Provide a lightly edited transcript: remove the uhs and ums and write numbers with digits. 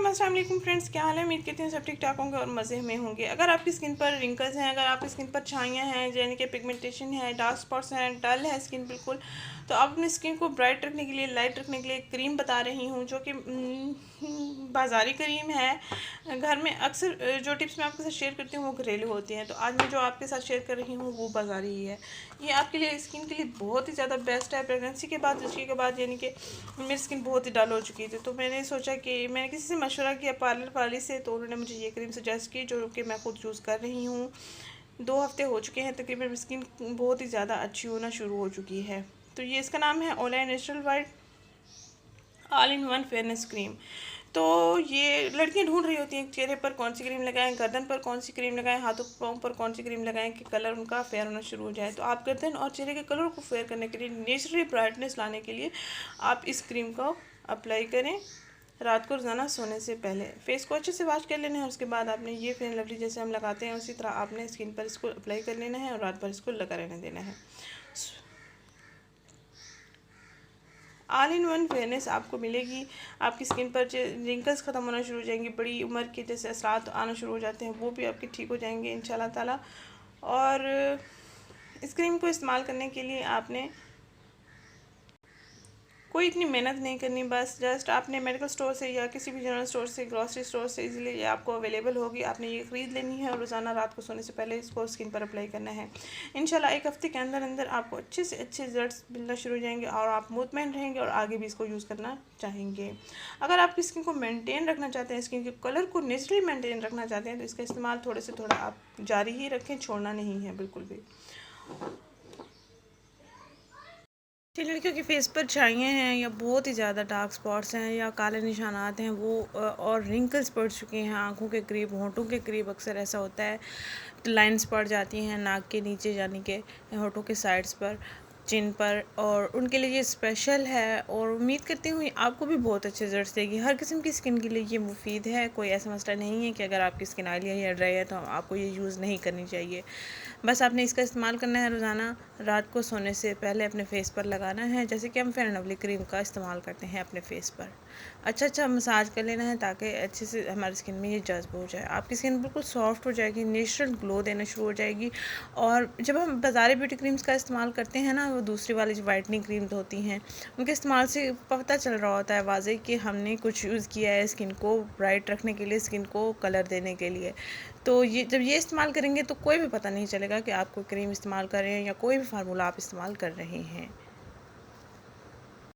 अस्सलाम वालेकुम फ्रेंड्स, क्या हाल है। उम्मीद करती हूँ सब ठीक ठाक होंगे और मज़े में होंगे। अगर आपकी स्किन पर रिंकल्स हैं, अगर आपकी स्किन पर छाइयाँ हैं, यानी कि पिगमेंटेशन है, डार्क स्पॉट्स हैं, डल है स्किन बिल्कुल, तो आप अपनी स्किन को ब्राइट रखने के लिए, लाइट रखने के लिए एक क्रीम बता रही हूँ जो कि बाज़ारी क्रीम है। घर में अक्सर जो टिप्स मैं आपके साथ शेयर करती हूँ वो घरेलू होती हैं, तो आज मैं जो आपके साथ शेयर कर रही हूँ वो बाज़ारी ही है। ये आपके लिए स्किन के लिए बहुत ही ज़्यादा बेस्ट है। प्रेगनेंसी के बाद, उसके बाद, यानी कि मेरी स्किन बहुत ही डल हो चुकी थी, तो मैंने सोचा कि मैंने किसी से मशवरा किया पार्लर वाली से, तो उन्होंने मुझे ये क्रीम सजेस्ट की जो कि मैं खुद यूज़ कर रही हूँ। 2 हफ्ते हो चुके हैं तकरीबन, मेरी स्किन बहुत ही ज़्यादा अच्छी होना शुरू हो चुकी है। तो ये इसका नाम है Olay natural white all in one fairness cream. तो ये लड़कियां ढूंढ रही होती हैं चेहरे पर कौन सी क्रीम लगाएं, गर्दन पर कौन सी क्रीम लगाएं, हाथों पाँव पर कौन सी क्रीम लगाएं कि कलर उनका फेयर होना शुरू हो जाए। तो आप गर्दन और चेहरे के कलर को फेयर करने के लिए, नेचुरली ब्राइटनेस लाने के लिए आप इस क्रीम को अप्लाई करें रात को रोज़ाना सोने से पहले। फेस को अच्छे से वॉश कर लेना है, उसके बाद आपने ये फेयर एंड लवली जैसे हम लगाते हैं उसी तरह आपने स्किन पर इसको अप्लाई कर लेना है और रात भर इसको लगा रहने देना है। ऑल इन वन फेयरनेस आपको मिलेगी। आपकी स्किन पर रिंकल्स ख़त्म होना शुरू हो जाएंगी, बड़ी उम्र के जैसे असरात आना शुरू हो जाते हैं वो भी आपके ठीक हो जाएंगे इंशाल्लाह ताला। और इस क्रीम को इस्तेमाल करने के लिए आपने कोई इतनी मेहनत नहीं करनी, बस जस्ट आपने मेडिकल स्टोर से या किसी भी जनरल स्टोर से, ग्रॉसरी स्टोर से इजीली ये आपको अवेलेबल होगी। आपने ये ख़रीद लेनी है और रोज़ाना रात को सोने से पहले इसको स्किन पर अप्लाई करना है। इंशाल्लाह 1 हफ्ते के अंदर अंदर आपको अच्छे से अच्छे रिजल्ट्स मिलना शुरू हो जाएंगे और आप मुतमईन रहेंगे और आगे भी इसको यूज़ करना चाहेंगे। अगर आपकी स्किन को मेनटेन रखना चाहते हैं, स्किन के कलर को नेचुरली मेनटेन रखना चाहते हैं, तो इसका इस्तेमाल थोड़े से थोड़ा आप जारी ही रखें, छोड़ना नहीं है बिल्कुल भी। जिन लड़कियों के फेस पर छाइयाँ हैं या बहुत ही ज़्यादा डार्क स्पॉट्स हैं या काले निशानात हैं वो और रिंकल्स पड़ चुके हैं आंखों के करीब, होंठों के करीब अक्सर ऐसा होता है, लाइंस पड़ जाती हैं नाक के नीचे, यानी कि होंठों के साइड्स पर, चिन पर, और उनके लिए ये स्पेशल है और उम्मीद करती हूँ आपको भी बहुत अच्छे रिजल्ट्स देगी। हर किस्म की स्किन के लिए ये मुफीद है, कोई ऐसा मसला नहीं है कि अगर आपकी स्किन ऑयली है या ड्राई है तो आपको ये यूज़ नहीं करनी चाहिए। बस आपने इसका इस्तेमाल करना है रोज़ाना रात को सोने से पहले अपने फेस पर लगाना है, जैसे कि हम फेयर एंड लवली क्रीम का इस्तेमाल करते हैं अपने फेस पर। अच्छा मसाज कर लेना है ताकि अच्छे से हमारी स्किन में ये जज्ब हो जाए। आपकी स्किन बिल्कुल सॉफ्ट हो जाएगी, नेचुरल ग्लो देना शुरू हो जाएगी। और जब हम बाज़ारी ब्यूटी क्रीम्स का इस्तेमाल करते हैं ना, वो दूसरी वाली जो वाइटनिंग क्रीम्स होती हैं, उनके इस्तेमाल से पता चल रहा होता है वाज़ेह कि हमने कुछ यूज़ किया है स्किन को ब्राइट रखने के लिए, स्किन को कलर देने के लिए। तो ये जब ये इस्तेमाल करेंगे तो कोई भी पता नहीं चलेगा कि आप कोई क्रीम इस्तेमाल कर रहे हैं या कोई भी फार्मूला आप इस्तेमाल कर रहे हैं।